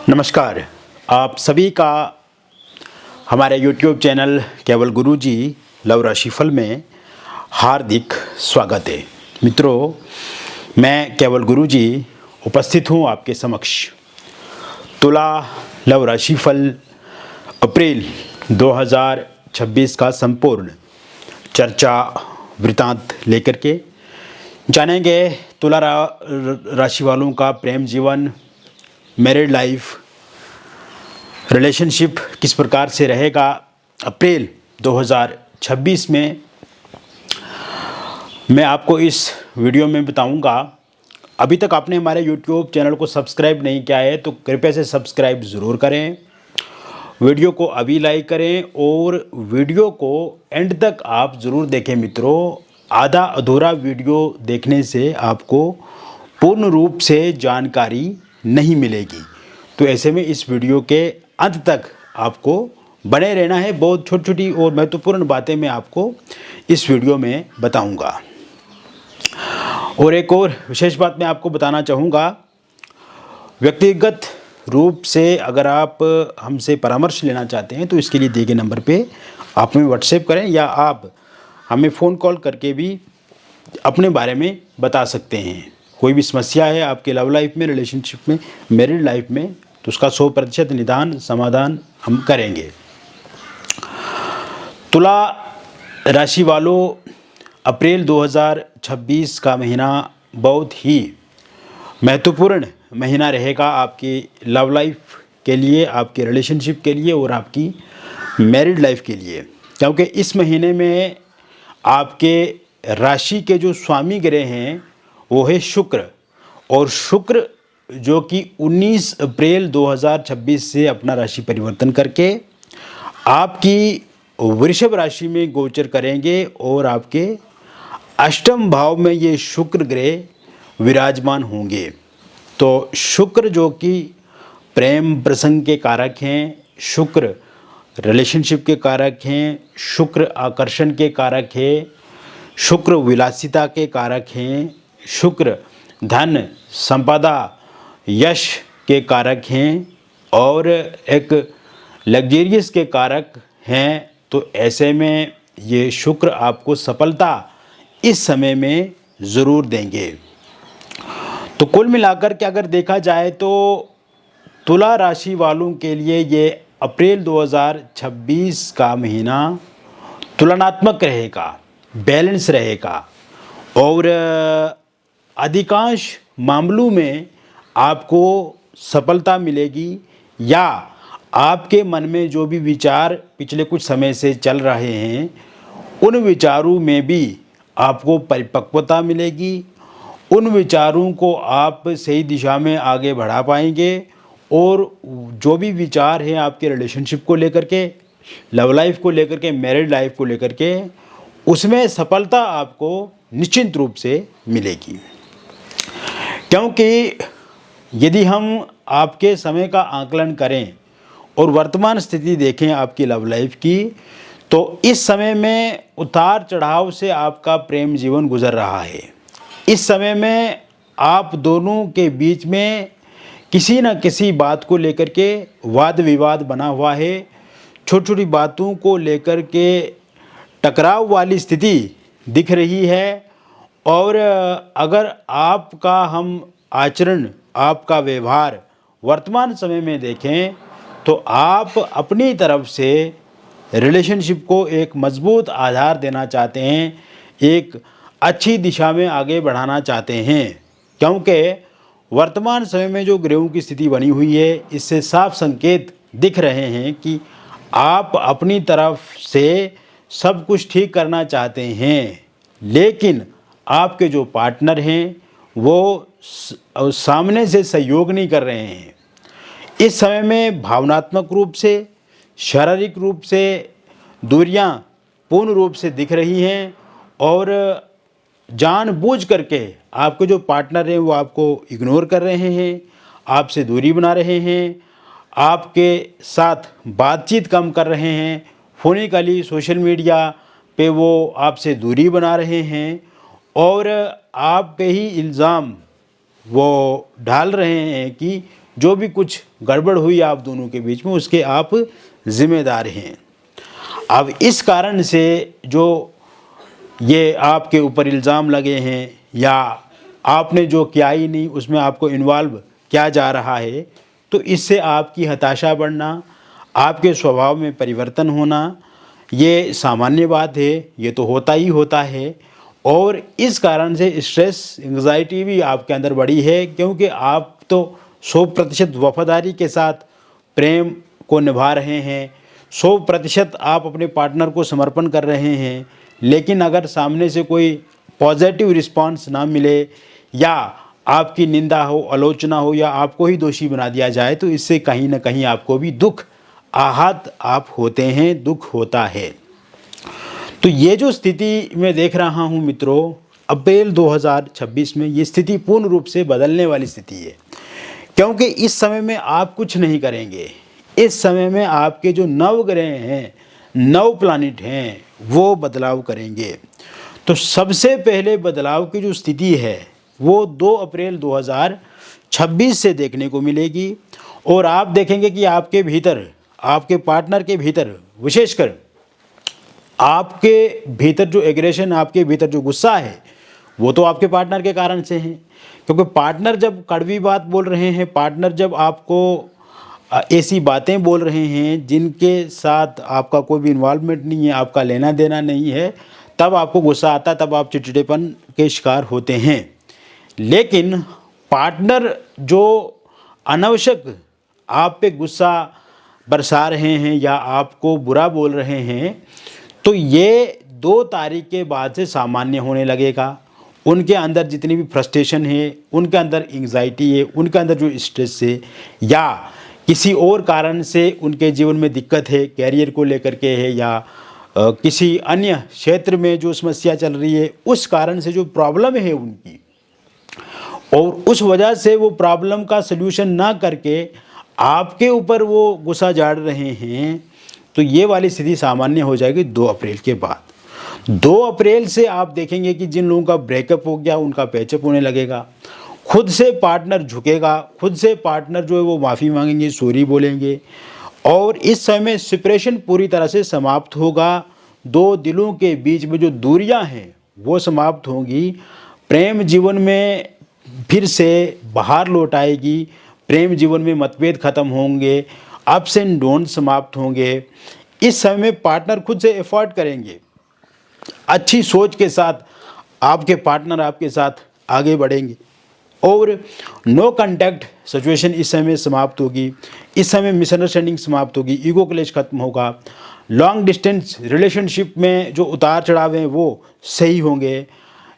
नमस्कार। आप सभी का हमारे YouTube चैनल केवल गुरुजी लव राशिफल में हार्दिक स्वागत है। मित्रों, मैं केवल गुरुजी उपस्थित हूँ आपके समक्ष तुला लव राशिफल अप्रैल 2026 का संपूर्ण चर्चा वृतांत लेकर के जानेंगे। तुला राशि वालों का प्रेम जीवन, मैरिड लाइफ, रिलेशनशिप किस प्रकार से रहेगा अप्रैल 2026 में, मैं आपको इस वीडियो में बताऊंगा। अभी तक आपने हमारे YouTube चैनल को सब्सक्राइब नहीं किया है तो कृपया से सब्सक्राइब ज़रूर करें, वीडियो को अभी लाइक करें और वीडियो को एंड तक आप ज़रूर देखें। मित्रों, आधा अधूरा वीडियो देखने से आपको पूर्ण रूप से जानकारी नहीं मिलेगी, तो ऐसे में इस वीडियो के अंत तक आपको बने रहना है। बहुत छोटी छोटी और महत्वपूर्ण बातें मैं आपको इस वीडियो में बताऊंगा। और एक और विशेष बात मैं आपको बताना चाहूँगा, व्यक्तिगत रूप से अगर आप हमसे परामर्श लेना चाहते हैं तो इसके लिए दिए गए नंबर पे आप हमें व्हाट्सएप करें या आप हमें फ़ोन कॉल करके भी अपने बारे में बता सकते हैं। कोई भी समस्या है आपके लव लाइफ में, रिलेशनशिप में, मैरिड लाइफ में, तो उसका 100% निदान समाधान हम करेंगे। तुला राशि वालों, अप्रैल 2026 का महीना बहुत ही महत्वपूर्ण महीना रहेगा आपकी लव लाइफ के लिए, आपके रिलेशनशिप के लिए और आपकी मैरिड लाइफ के लिए, क्योंकि इस महीने में आपके राशि के जो स्वामी ग्रह हैं वो है शुक्र, और शुक्र जो कि 19 अप्रैल 2026 से अपना राशि परिवर्तन करके आपकी वृषभ राशि में गोचर करेंगे और आपके अष्टम भाव में ये शुक्र ग्रह विराजमान होंगे। तो शुक्र जो कि प्रेम प्रसंग के कारक हैं, शुक्र रिलेशनशिप के कारक हैं, शुक्र आकर्षण के कारक हैं, शुक्र विलासिता के कारक हैं, शुक्र धन संपदा यश के कारक हैं और एक लग्जेरियस के कारक हैं। तो ऐसे में ये शुक्र आपको सफलता इस समय में ज़रूर देंगे। तो कुल मिलाकर के अगर देखा जाए तो तुला राशि वालों के लिए ये अप्रैल 2026 का महीना तुलनात्मक रहेगा, बैलेंस रहेगा और अधिकांश मामलों में आपको सफलता मिलेगी, या आपके मन में जो भी विचार पिछले कुछ समय से चल रहे हैं उन विचारों में भी आपको परिपक्वता मिलेगी, उन विचारों को आप सही दिशा में आगे बढ़ा पाएंगे और जो भी विचार हैं आपके रिलेशनशिप को लेकर के, लव लाइफ को लेकर के, मैरिड लाइफ को लेकर के, उसमें सफलता आपको निश्चित रूप से मिलेगी। क्योंकि यदि हम आपके समय का आकलन करें और वर्तमान स्थिति देखें आपकी लव लाइफ की, तो इस समय में उतार चढ़ाव से आपका प्रेम जीवन गुजर रहा है। इस समय में आप दोनों के बीच में किसी न किसी बात को लेकर के वाद विवाद बना हुआ है, छोटी छोटी बातों को लेकर के टकराव वाली स्थिति दिख रही है। और अगर आपका हम आचरण, आपका व्यवहार वर्तमान समय में देखें तो आप अपनी तरफ से रिलेशनशिप को एक मजबूत आधार देना चाहते हैं, एक अच्छी दिशा में आगे बढ़ाना चाहते हैं। क्योंकि वर्तमान समय में जो ग्रहों की स्थिति बनी हुई है इससे साफ संकेत दिख रहे हैं कि आप अपनी तरफ से सब कुछ ठीक करना चाहते हैं, लेकिन आपके जो पार्टनर हैं वो सामने से सहयोग नहीं कर रहे हैं। इस समय में भावनात्मक रूप से, शारीरिक रूप से दूरियां पूर्ण रूप से दिख रही हैं और जानबूझ करके आपके जो पार्टनर हैं वो आपको इग्नोर कर रहे हैं, आपसे दूरी बना रहे हैं, आपके साथ बातचीत कम कर रहे हैं, फोनिकली सोशल मीडिया पे वो आपसे दूरी बना रहे हैं और आप पे ही इल्ज़ाम वो डाल रहे हैं कि जो भी कुछ गड़बड़ हुई आप दोनों के बीच में उसके आप जिम्मेदार हैं। अब इस कारण से जो ये आपके ऊपर इल्ज़ाम लगे हैं या आपने जो किया ही नहीं उसमें आपको इन्वॉल्व किया जा रहा है, तो इससे आपकी हताशा बढ़ना, आपके स्वभाव में परिवर्तन होना, ये सामान्य बात है, ये तो होता ही होता है। और इस कारण से स्ट्रेस, एंग्जाइटी भी आपके अंदर बढ़ी है, क्योंकि आप तो 100% वफादारी के साथ प्रेम को निभा रहे हैं, 100% आप अपने पार्टनर को समर्पण कर रहे हैं। लेकिन अगर सामने से कोई पॉजिटिव रिस्पांस ना मिले या आपकी निंदा हो, आलोचना हो या आपको ही दोषी बना दिया जाए, तो इससे कहीं ना कहीं आपको भी दुख, आहत आप होते हैं, दुख होता है। तो ये जो स्थिति मैं देख रहा हूँ मित्रों, अप्रैल 2026 में ये स्थिति पूर्ण रूप से बदलने वाली स्थिति है, क्योंकि इस समय में आप कुछ नहीं करेंगे। इस समय में आपके जो नवग्रह हैं, 9 प्लैनेट हैं, वो बदलाव करेंगे। तो सबसे पहले बदलाव की जो स्थिति है वो 2 अप्रैल 2026 से देखने को मिलेगी। और आप देखेंगे कि आपके भीतर, आपके पार्टनर के भीतर, विशेषकर आपके भीतर जो एग्रेशन, आपके भीतर जो गुस्सा है, वो तो आपके पार्टनर के कारण से है। क्योंकि पार्टनर जब कड़वी बात बोल रहे हैं, पार्टनर जब आपको ऐसी बातें बोल रहे हैं जिनके साथ आपका कोई भी इन्वॉल्वमेंट नहीं है, आपका लेना देना नहीं है, तब आपको गुस्सा आता है, तब आप चिड़चिड़ेपन के शिकार होते हैं। लेकिन पार्टनर जो अनावश्यक आप पे गुस्सा बरसा रहे हैं या आपको बुरा बोल रहे हैं, तो ये 2 तारीख के बाद से सामान्य होने लगेगा। उनके अंदर जितनी भी फ्रस्ट्रेशन है, उनके अंदर एंग्जाइटी है, उनके अंदर जो स्ट्रेस है या किसी और कारण से उनके जीवन में दिक्कत है, कैरियर को लेकर के है या किसी अन्य क्षेत्र में जो समस्या चल रही है, उस कारण से जो प्रॉब्लम है उनकी, और उस वजह से वो प्रॉब्लम का सल्यूशन ना करके आपके ऊपर वो गुस्सा झाड़ रहे हैं, तो ये वाली स्थिति सामान्य हो जाएगी 2 अप्रैल के बाद। 2 अप्रैल से आप देखेंगे कि जिन लोगों का ब्रेकअप हो गया उनका पैचअप होने लगेगा, खुद से पार्टनर झुकेगा, खुद से पार्टनर जो है वो माफ़ी मांगेंगे, सॉरी बोलेंगे, और इस समय सेपरेशन पूरी तरह से समाप्त होगा। 2 दिलों के बीच में जो दूरियां हैं वो समाप्त होंगी, प्रेम जीवन में फिर से बहार लौट आएगी, प्रेम जीवन में मतभेद खत्म होंगे, अप्स एंड डाउन समाप्त होंगे। इस समय में पार्टनर खुद से एफर्ट करेंगे, अच्छी सोच के साथ आपके पार्टनर आपके साथ आगे बढ़ेंगे और नो कांटेक्ट सिचुएशन इस समय समाप्त होगी। इस समय मिसअंडरस्टैंडिंग समाप्त होगी, ईगो क्लैश खत्म होगा, लॉन्ग डिस्टेंस रिलेशनशिप में जो उतार चढ़ाव हैं वो सही होंगे।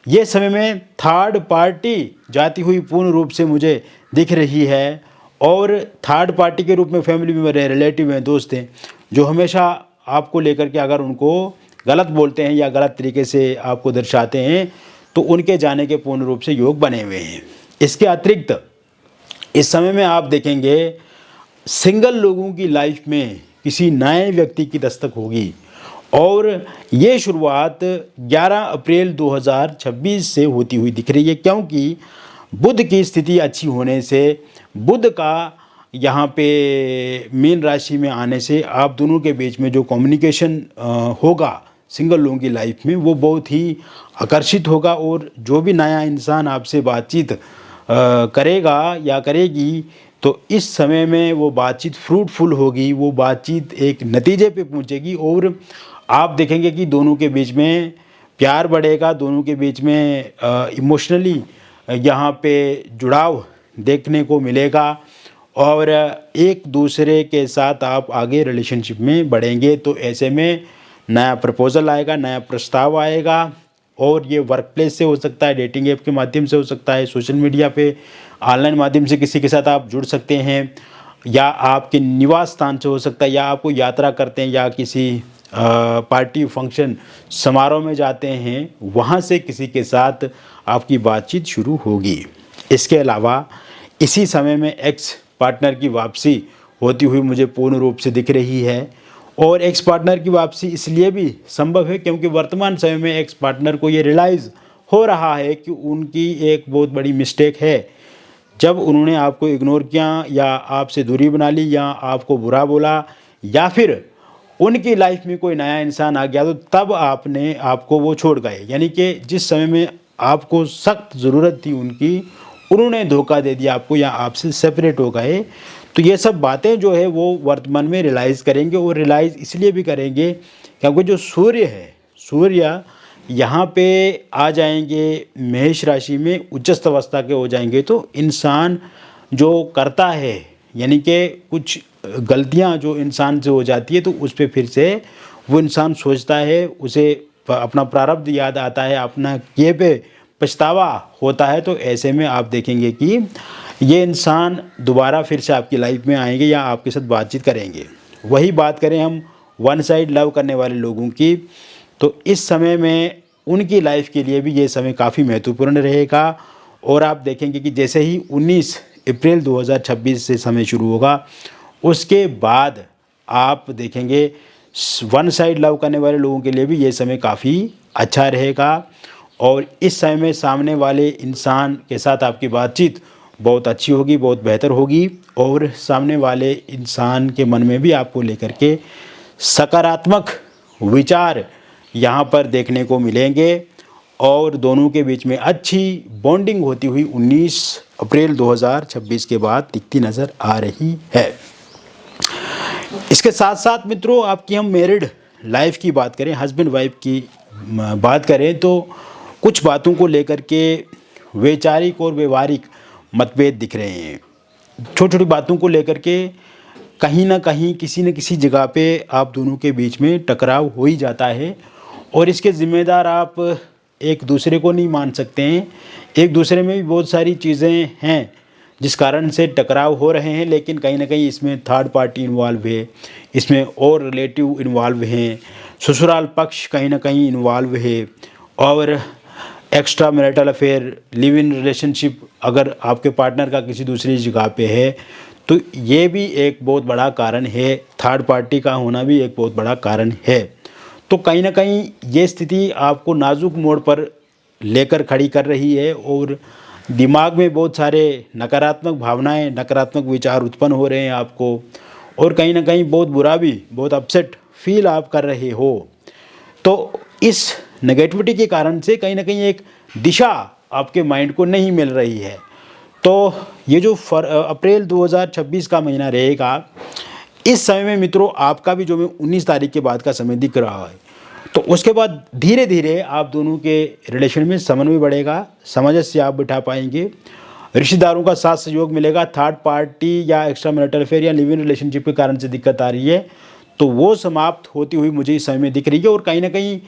ये समय में थर्ड पार्टी जाती हुई पूर्ण रूप से मुझे दिख रही है, और थर्ड पार्टी के रूप में फैमिली मेम्बर हैं, रिलेटिव हैं, दोस्त हैं, जो हमेशा आपको लेकर के अगर उनको गलत बोलते हैं या गलत तरीके से आपको दर्शाते हैं, तो उनके जाने के पूर्ण रूप से योग बने हुए हैं। इसके अतिरिक्त इस समय में आप देखेंगे सिंगल लोगों की लाइफ में किसी नए व्यक्ति की दस्तक होगी, और ये शुरुआत 11 अप्रैल 2026 से होती हुई दिख रही है, क्योंकि बुध की स्थिति अच्छी होने से, बुध का यहाँ पे मीन राशि में आने से आप दोनों के बीच में जो कम्युनिकेशन होगा सिंगल लोगों की लाइफ में, वो बहुत ही आकर्षित होगा, और जो भी नया इंसान आपसे बातचीत करेगा या करेगी, तो इस समय में वो बातचीत फ्रूटफुल होगी, वो बातचीत एक नतीजे पे पहुंचेगी, और आप देखेंगे कि दोनों के बीच में प्यार बढ़ेगा, दोनों के बीच में इमोशनली यहाँ पे जुड़ाव देखने को मिलेगा, और एक दूसरे के साथ आप आगे रिलेशनशिप में बढ़ेंगे। तो ऐसे में नया प्रपोज़ल आएगा, नया प्रस्ताव आएगा, और ये वर्क प्लेस से हो सकता है, डेटिंग ऐप के माध्यम से हो सकता है, सोशल मीडिया पे ऑनलाइन माध्यम से किसी के साथ आप जुड़ सकते हैं, या आपके निवास स्थान से हो सकता है, या आपको यात्रा करते हैं या किसी पार्टी फंक्शन समारोह में जाते हैं, वहाँ से किसी के साथ आपकी बातचीत शुरू होगी। इसके अलावा इसी समय में एक्स पार्टनर की वापसी होती हुई मुझे पूर्ण रूप से दिख रही है, और एक्स पार्टनर की वापसी इसलिए भी संभव है क्योंकि वर्तमान समय में एक्स पार्टनर को ये रियलाइज़ हो रहा है कि उनकी एक बहुत बड़ी मिस्टेक है, जब उन्होंने आपको इग्नोर किया या आपसे दूरी बना ली या आपको बुरा बोला या फिर उनकी लाइफ में कोई नया इंसान आ गया, तो तब आपने आपको वो छोड़ गए। यानी कि जिस समय में आपको सख्त ज़रूरत थी उनकी, उन्होंने धोखा दे दिया आपको या आपसे सेपरेट हो गए। तो ये सब बातें जो है वो वर्तमान में रियलाइज़ करेंगे, और रियलाइज़ इसलिए भी करेंगे क्योंकि जो सूर्य है, सूर्य यहाँ पे आ जाएंगे मेष राशि में, उच्चस्थ अवस्था के हो जाएंगे। तो इंसान जो करता है, यानी कि कुछ गलतियाँ जो इंसान से हो जाती है, तो उस पर फिर से वो इंसान सोचता है, उसे अपना प्रारब्ध याद आता है, अपना किए पे पछतावा होता है। तो ऐसे में आप देखेंगे कि ये इंसान दोबारा फिर से आपकी लाइफ में आएंगे या आपके साथ बातचीत करेंगे। वही बात करें हम वन साइड लव करने वाले लोगों की, तो इस समय में उनकी लाइफ के लिए भी ये समय काफ़ी महत्वपूर्ण रहेगा। और आप देखेंगे कि जैसे ही 19 अप्रैल 2026 से समय शुरू होगा, उसके बाद आप देखेंगे वन साइड लव करने वाले लोगों के लिए भी ये समय काफ़ी अच्छा रहेगा। और इस समय में सामने वाले इंसान के साथ आपकी बातचीत बहुत अच्छी होगी, बहुत बेहतर होगी, और सामने वाले इंसान के मन में भी आपको लेकर के सकारात्मक विचार यहाँ पर देखने को मिलेंगे, और दोनों के बीच में अच्छी बॉन्डिंग होती हुई 19 अप्रैल 2026 के बाद दिखती नज़र आ रही है। इसके साथ साथ मित्रों, आपकी हम मैरिड लाइफ की बात करें, हस्बैंड वाइफ की बात करें, तो कुछ बातों को लेकर के वैचारिक और व्यवहारिक मतभेद दिख रहे हैं। छोटी छोटी बातों को लेकर के कहीं ना कहीं किसी न किसी जगह पे आप दोनों के बीच में टकराव हो ही जाता है, और इसके ज़िम्मेदार आप एक दूसरे को नहीं मान सकते हैं। एक दूसरे में भी बहुत सारी चीज़ें हैं जिस कारण से टकराव हो रहे हैं, लेकिन कहीं ना कहीं इसमें थर्ड पार्टी इन्वॉल्व है, इसमें और रिलेटिव इन्वॉल्व हैं, ससुराल पक्ष कहीं ना कहीं इन्वॉल्व है, और extra marital affair, live in relationship अगर आपके पार्टनर का किसी दूसरी जगह पे है, तो ये भी एक बहुत बड़ा कारण है। थर्ड पार्टी का होना भी एक बहुत बड़ा कारण है। तो कहीं ना कहीं ये स्थिति आपको नाजुक मोड़ पर लेकर खड़ी कर रही है, और दिमाग में बहुत सारे नकारात्मक भावनाएं, नकारात्मक विचार उत्पन्न हो रहे हैं आपको, और कहीं ना कहीं बहुत बुरा भी, बहुत अपसेट फील आप कर रहे हो। तो इस नेगेटिविटी के कारण से कहीं ना कहीं एक दिशा आपके माइंड को नहीं मिल रही है। तो ये जो अप्रैल 2026 का महीना रहेगा, इस समय में मित्रों आपका भी जो 19 तारीख के बाद का समय दिख रहा है, तो उसके बाद धीरे धीरे आप दोनों के रिलेशन में समन्वय बढ़ेगा, सामंजस्य आप बिठा पाएंगे, रिश्तेदारों का साथ सहयोग मिलेगा। थर्ड पार्टी या एक्स्ट्रा मैरिटल अफेयर या लिव इन रिलेशनशिप के कारण से दिक्कत आ रही है, तो वो समाप्त होती हुई मुझे इस समय में दिख रही है। और कहीं ना कहीं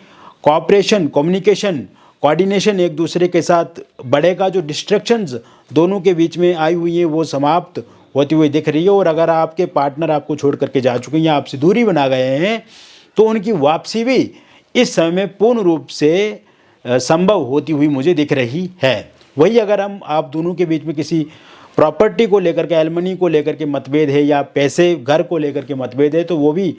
कोऑपरेशन, कम्युनिकेशन, कोऑर्डिनेशन एक दूसरे के साथ बढ़ेगा। जो डिस्ट्रैक्शंस दोनों के बीच में आई हुई हैं वो समाप्त होती हुई दिख रही है। और अगर आपके पार्टनर आपको छोड़ करके जा चुके हैं या आपसे दूरी बना गए हैं, तो उनकी वापसी भी इस समय में पूर्ण रूप से संभव होती हुई मुझे दिख रही है। वही अगर हम आप दोनों के बीच में किसी प्रॉपर्टी को लेकर के, एलिमनी को लेकर के मतभेद है, या पैसे घर को लेकर के मतभेद है, तो वो भी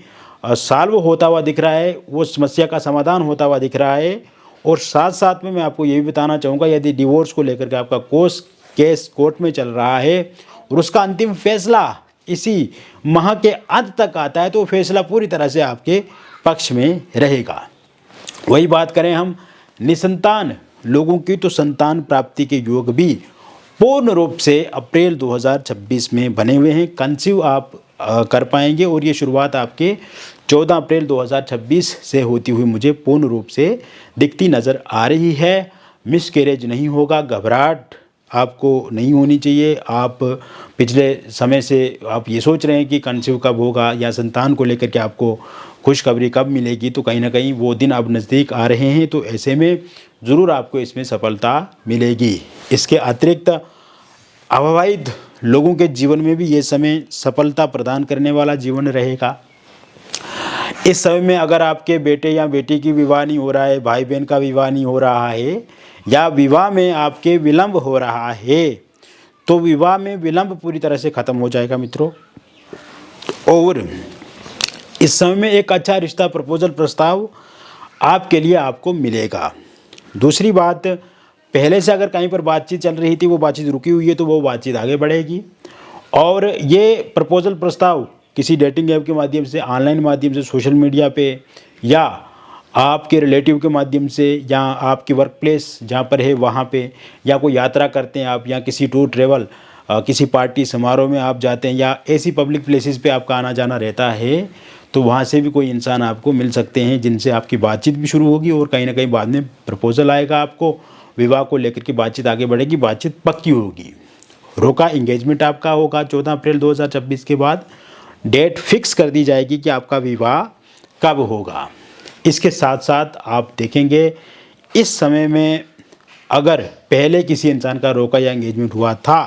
सॉल्व होता हुआ दिख रहा है, वो समस्या का समाधान होता हुआ दिख रहा है। और साथ साथ में मैं आपको ये भी बताना चाहूँगा, यदि डिवोर्स को लेकर के आपका केस कोर्ट में चल रहा है और उसका अंतिम फैसला इसी माह के अंत तक आता है, तो फैसला पूरी तरह से आपके पक्ष में रहेगा। वही बात करें हम निसंतान लोगों की, तो संतान प्राप्ति के योग भी पूर्ण रूप से अप्रैल 2026 में बने हुए हैं। कंसीव आप कर पाएंगे, और ये शुरुआत आपके 14 अप्रैल 2026 से होती हुई मुझे पूर्ण रूप से दिखती नज़र आ रही है। मिसकैरेज नहीं होगा, घबराहट आपको नहीं होनी चाहिए। आप पिछले समय से आप ये सोच रहे हैं कि कंसीव कब होगा या संतान को लेकर के आपको खुशखबरी कब मिलेगी, तो कहीं ना कहीं वो दिन अब नज़दीक आ रहे हैं। तो ऐसे में ज़रूर आपको इसमें सफलता मिलेगी। इसके अतिरिक्त अविवाहित लोगों के जीवन में भी ये समय सफलता प्रदान करने वाला जीवन रहेगा। इस समय में अगर आपके बेटे या बेटी की विवाह नहीं हो रहा है, भाई बहन का विवाह नहीं हो रहा है, या विवाह में आपके विलंब हो रहा है, तो विवाह में विलंब पूरी तरह से ख़त्म हो जाएगा मित्रों। और इस समय में एक अच्छा रिश्ता, प्रपोजल, प्रस्ताव आपके लिए आपको मिलेगा। दूसरी बात, पहले से अगर कहीं पर बातचीत चल रही थी, वो बातचीत रुकी हुई है, तो वो बातचीत आगे बढ़ेगी। और ये प्रपोजल प्रस्ताव किसी डेटिंग ऐप के माध्यम से, ऑनलाइन माध्यम से, सोशल मीडिया पे, या आपके रिलेटिव के माध्यम से, या आपकी वर्क प्लेस जहाँ पर है वहाँ पे, या कोई यात्रा करते हैं आप, या किसी टूर ट्रेवल किसी पार्टी समारोह में आप जाते हैं, या ऐसी पब्लिक प्लेसेस पे आपका आना जाना रहता है, तो वहाँ से भी कोई इंसान आपको मिल सकते हैं जिनसे आपकी बातचीत भी शुरू होगी और कहीं ना कहीं बाद में प्रपोजल आएगा आपको, विवाह को लेकर के बातचीत आगे बढ़ेगी, बातचीत पक्की होगी। रोका इंगेजमेंट आपका होगा 14 अप्रैल 2026 के बाद। डेट फिक्स कर दी जाएगी कि आपका विवाह कब होगा। इसके साथ साथ आप देखेंगे इस समय में अगर पहले किसी इंसान का रोका या इंगेजमेंट हुआ था,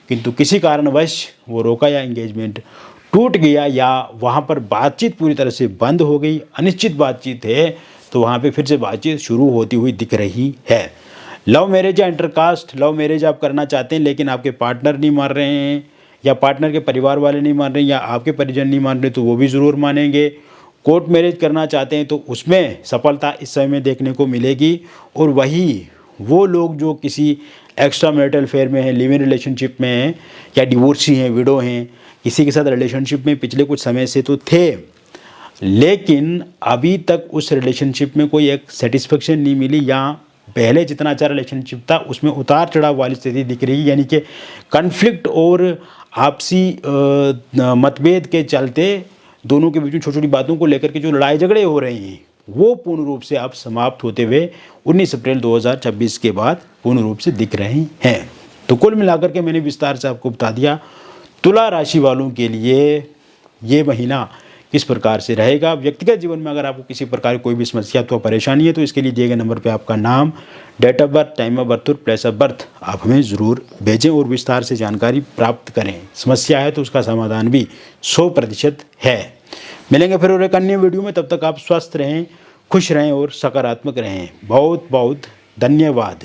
किंतु किसी कारणवश वो रोका या इंगेजमेंट टूट गया, या वहाँ पर बातचीत पूरी तरह से बंद हो गई, अनिश्चित बातचीत है, तो वहाँ पे फिर से बातचीत शुरू होती हुई दिख रही है। लव मैरिज या इंटरकास्ट लव मैरिज आप करना चाहते हैं, लेकिन आपके पार्टनर नहीं मान रहे हैं, या पार्टनर के परिवार वाले नहीं मान रहे हैं, या आपके परिजन नहीं मान रहे, तो वो भी ज़रूर मानेंगे। कोर्ट मैरिज करना चाहते हैं, तो उसमें सफलता इस समय में देखने को मिलेगी। और वही वो लोग जो किसी एक्स्ट्रा मैरिटल अफेयर में हैं, लिव इन रिलेशनशिप में हैं, या डिवोर्सी हैं, विडो हैं, किसी के साथ रिलेशनशिप में पिछले कुछ समय से तो थे, लेकिन अभी तक उस रिलेशनशिप में कोई एक सेटिस्फेक्शन नहीं मिली, या पहले जितना अच्छा रिलेशनशिप था उसमें उतार चढ़ाव वाली स्थिति दिख रही है, यानी कि कन्फ्लिक्ट और आपसी मतभेद के चलते दोनों के बीच में छोटी छोटी बातों को लेकर के जो लड़ाई झगड़े हो रहे हैं, वो पूर्ण रूप से अब समाप्त होते हुए 19 अप्रैल 2026 के बाद पूर्ण रूप से दिख रहे हैं। तो कुल मिलाकर के मैंने विस्तार से आपको बता दिया तुला राशि वालों के लिए ये महीना किस प्रकार से रहेगा। व्यक्तिगत जीवन में अगर आपको किसी प्रकार की कोई भी समस्या अथवा परेशानी है, तो इसके लिए दिए गए नंबर पे आपका नाम, date of birth, time of birth और प्लेस ऑफ बर्थ आप हमें ज़रूर भेजें और विस्तार से जानकारी प्राप्त करें। समस्या है तो उसका समाधान भी 100% है। मिलेंगे फिर और एक अन्य वीडियो में, तब तक आप स्वस्थ रहें, खुश रहें और सकारात्मक रहें। बहुत बहुत धन्यवाद।